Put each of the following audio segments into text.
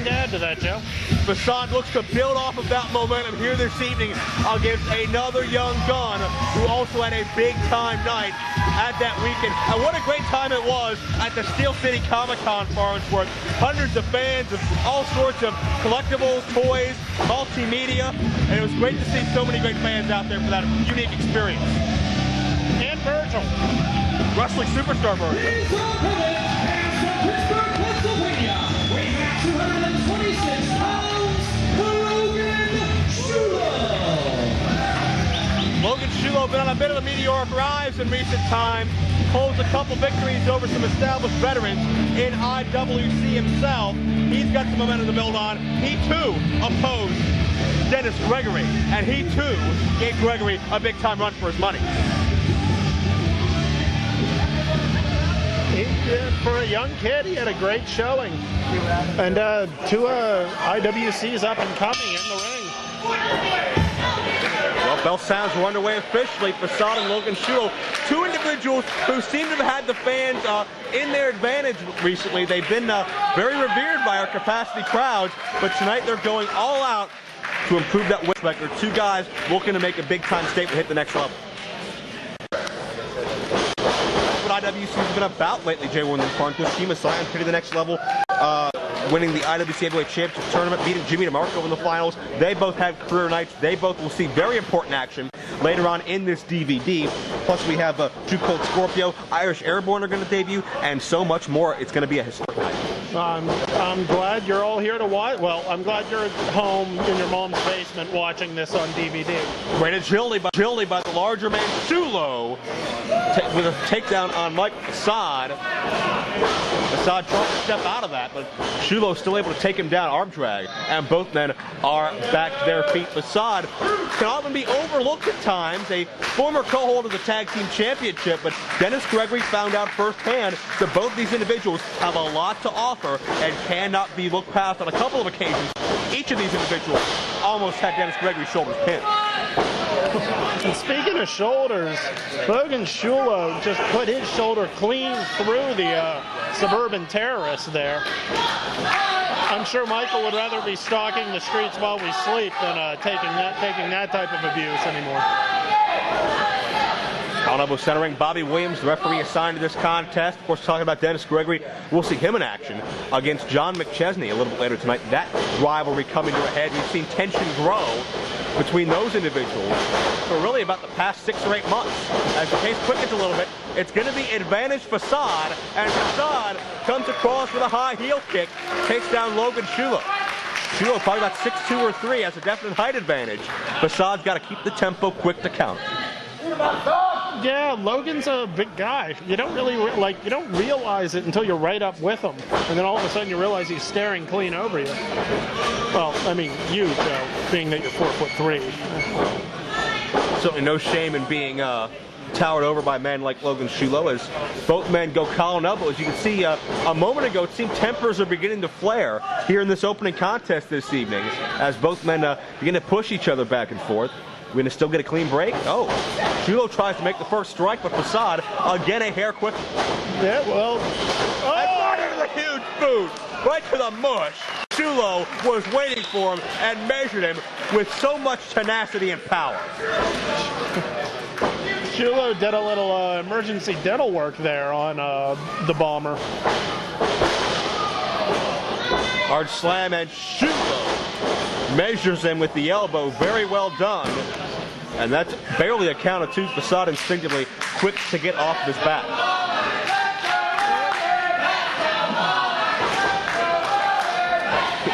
to add to that, Joe. Facade looks to build off of that momentum here this evening against another young gun who also had a big-time night at that weekend. And what a great time it was at the Steel City Comic-Con Farnsworth. Hundreds of fans of all sorts of collectibles, toys, multimedia, and it was great to see so many great fans out there for that unique experience. And Virgil. Wrestling superstar Virgil. He's Pittsburgh, Pennsylvania, weighing at 226 pounds, Logan Shulo. Logan Shulo been on a bit of a meteoric rise in recent times, holds a couple victories over some established veterans in IWC himself. He's got some momentum to build on. He too opposed Dennis Gregory, and he too gave Gregory a big time run for his money. For a young kid, he had a great showing. And two IWCs up and coming in the ring. Well, bell sounds are underway officially. Facade and Logan Shulo, two individuals who seem to have had the fans in their advantage recently. They've been very revered by our capacity crowds, but tonight they're going all out to improve that win record. Two guys looking to make a big-time statement, hit the next level. What IWC has been about lately, Jay Warren Farnsworth. Team of Science hitting the next level, winning the IWC Heavyweight Championship tournament, beating Jimmy DeMarco in the finals. They both had career nights. They both will see very important action later on in this DVD. Plus, we have Too Cold Scorpio, Irish Airborne are going to debut, and so much more. It's going to be a historic night. I'm glad you're all here to watch. Well, I'm glad you're at home in your mom's basement watching this on DVD. Great agility by the larger man Shulo with a takedown on Mike Facade. Facade trying to step out of that, but Shulo still able to take him down, arm drag, and both men are back to their feet. Facade can often be overlooked at times, a former co-holder of the Tag Team Championship, but Dennis Gregory found out firsthand that both these individuals have a lot to offer and cannot be looked past on a couple of occasions. Each of these individuals almost had Dennis Gregory's shoulders pinned. And speaking of shoulders, Logan Shulo just put his shoulder clean through the suburban terrorist there. I'm sure Michael would rather be stalking the streets while we sleep than taking that type of abuse anymore. On elbow centering, Bobby Williams, the referee assigned to this contest. Of course, talking about Dennis Gregory, we'll see him in action against John McChesney a little bit later tonight. That rivalry coming to a head. We've seen tension grow between those individuals for really about the past 6 or 8 months. As the pace quickens a little bit, it's going to be advantage Facade, and Facade comes across with a high heel kick, takes down Logan Shulo. Shulo probably about 6'2" or 3, has a definite height advantage. Facade's got to keep the tempo quick to counter. Yeah, Logan's a big guy. You don't really you don't realize it until you're right up with him, and then all of a sudden you realize he's staring clean over you. Well, I mean, you, Joe, being that you're 4'3". Certainly no shame in being towered over by men like Logan Shulo as both men go collar and elbow. As you can see, a moment ago, it seemed tempers are beginning to flare here in this opening contest this evening as both men begin to push each other back and forth. We're going to still get a clean break. Oh, Shulo tries to make the first strike, but Facade, again, a hair quick. Yeah, well. And right into the huge boot, right to the mush. Shulo was waiting for him and measured him with so much tenacity and power. Shulo did a little emergency dental work there on the bomber. Hard slam, and Shulo measures him with the elbow. Very well done. And that's barely a count of 2. Facade instinctively quick to get off of his back.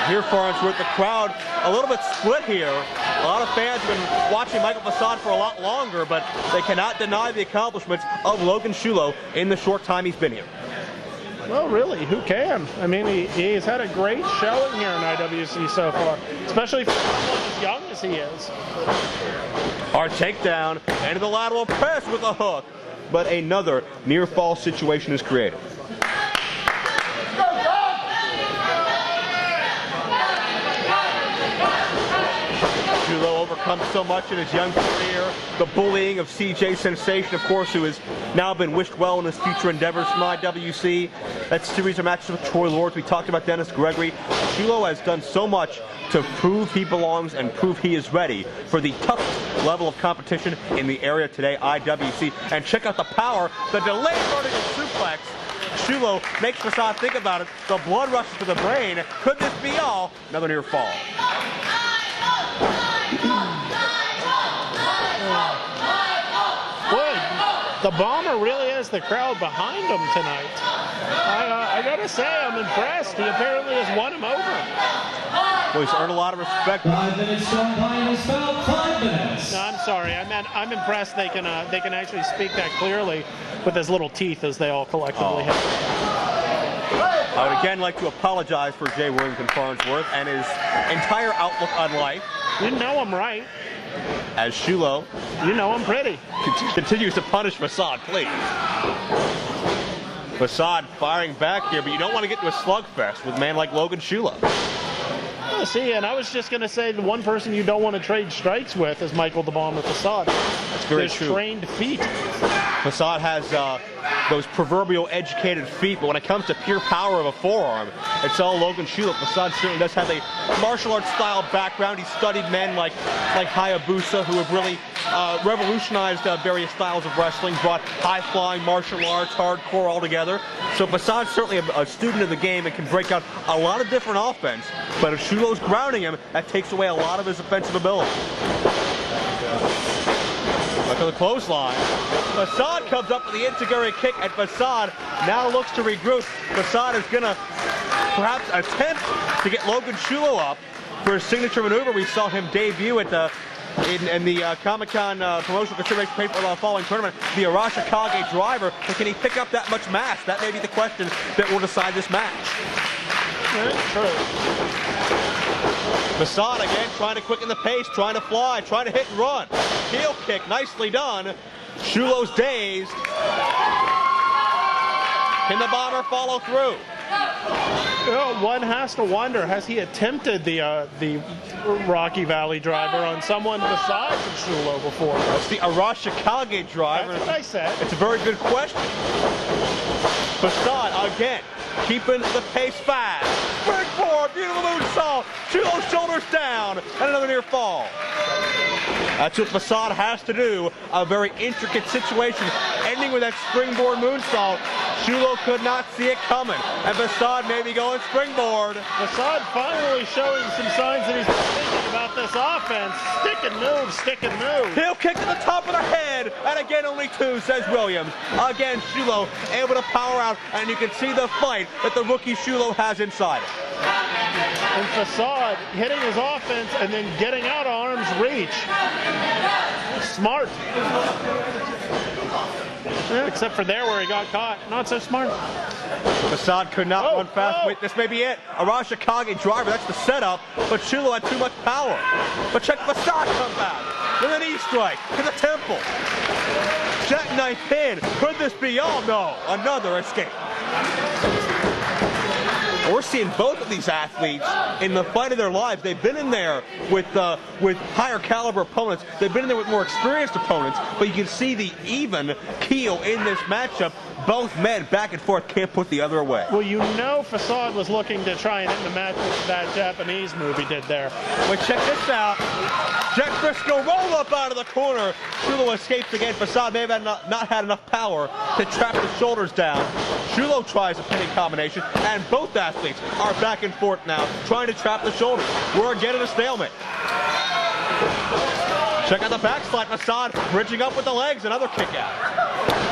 Here, Farnsworth, the crowd a little bit split here. A lot of fans have been watching Michael Facade for a lot longer, but they cannot deny the accomplishments of Logan Shulo in the short time he's been here. Well, really, who can? I mean, he's had a great showing here in IWC so far, especially for someone as young as he is. Hard takedown, into the lateral press with a hook, but another near fall situation is created. Shulo overcome so much in his young career. The bullying of CJ Sensation, of course, who has now been wished well in his future endeavors from IWC. That series of matches with Troy Lords. We talked about Dennis Gregory. Shulo has done so much to prove he belongs and prove he is ready for the toughest level of competition in the area today, IWC. And check out the power, the delayed vertical suplex. Shulo makes Facade think about it. The blood rushes to the brain. Could this be all? Another near fall. Boy, the Bomber really has the crowd behind him tonight. I gotta say, I'm impressed. He apparently has won him over. Well, he's earned a lot of respect. 5 minutes from behind his foul, 5 minutes. No, I'm sorry. I'm impressed they can actually speak that clearly with as little teeth as they all collectively have. I would again like to apologize for Jay Worthington Farnsworth and his entire outlook on life. You know I'm right. As Shulo, You know I'm pretty. continues to punish Facade, please. Facade firing back here, but you don't want to get to a slugfest with a man like Logan Shulo. Oh, see, and I was just going to say the one person you don't want to trade strikes with is Michael the Bomber Facade. That's very His true. trained feet. Facade has those proverbial educated feet, but when it comes to pure power of a forearm, it's all Logan Shulo. Facade certainly does have a martial arts style background. He studied men like Hayabusa, who have really revolutionized various styles of wrestling, brought high-flying martial arts, hardcore all together. So Facade's certainly a student of the game and can break out a lot of different offense, but if Shulo's grounding him, that takes away a lot of his offensive ability. Look at the clothesline. Facade comes up with the enziguri kick, and Facade now looks to regroup. Facade is going to perhaps attempt to get Logan Shulo up for his signature maneuver. We saw him debut at the in the Comic-Con promotional consideration paid for the following tournament, the Arashikage driver. But can he pick up that much mass? That may be the question that will decide this match. That's true. Facade again trying to quicken the pace, trying to fly, trying to hit and run. Heel kick, nicely done. Shulo's dazed. Can the Bomber follow through? Well, one has to wonder, has he attempted the Rocky Valley driver on someone besides Shulo before? That's the Arashikage driver. That's what I said. It's a very good question. Facade again, keeping the pace fast. Springboard, beautiful moonsault. Shulo's shoulders down, and another near fall. That's what Facade has to do. A very intricate situation, ending with that springboard moonsault. Shulo could not see it coming, and Facade may be going springboard. Facade finally showing some signs that he's thinking about this offense. Stick and move, stick and move. Heel kick to the top of the head, and again only two, says Williams. Again, Shulo able to power out, and you can see the fight that the rookie Shulo has inside him. And Facade hitting his offense and then getting out of arm's reach. Smart. Yeah, except for there where he got caught. Not so smart. Facade could not run fast. Wait, this may be it. Arashikage driver, that's the setup, but Shulo had too much power. But check Facade come back with an E strike to the temple. Jackknife pin. Could this be all? No. Another escape. We're seeing both of these athletes in the fight of their lives. They've been in there with higher caliber opponents. They've been in there with more experienced opponents, but you can see the even keel in this matchup. Both men back and forth, can't put the other away. Well, you know Facade was looking to try and end the match with that Japanese move he did there. But check this out. Jack Briscoe roll up out of the corner. Shulo escapes again. Facade may have not had enough power to trap the shoulders down. Shulo tries a pinning combination, and both athletes are back and forth now, trying to trap the shoulders. We're again at a stalemate. Check out the backslide. Facade bridging up with the legs. Another kick out.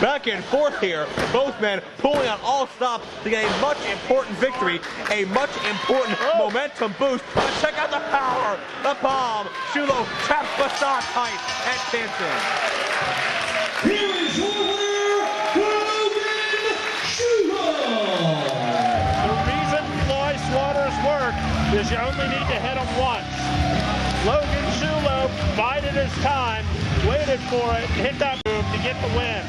Back and forth here. Both men pulling on all stops to get a much important victory, a much important momentum boost. And check out the power. The bomb. Shulo traps Facade tight and dancing. Here is your winner, Logan Shulo. The reason fly swatters work is you only need to hit them once. Logan Shulo bided his time, waited for it, hit that move to get the win.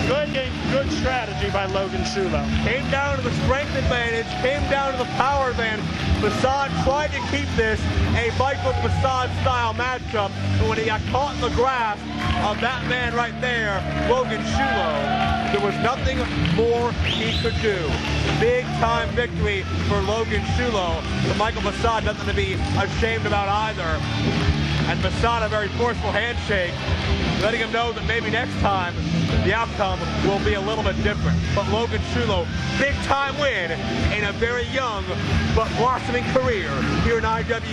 Good game, good strategy by Logan Shulo. Came down to the strength advantage, came down to the power advantage. Facade tried to keep this a Michael Facade style matchup, but when he got caught in the grasp of that man right there, Logan Shulo, there was nothing more he could do. Big time victory for Logan Shulo. For Michael Facade, nothing to be ashamed about either. And Facade, a very forceful handshake, letting him know that maybe next time the outcome will be a little bit different. But Logan Shulo, big time win in a very young but blossoming career here in IWC.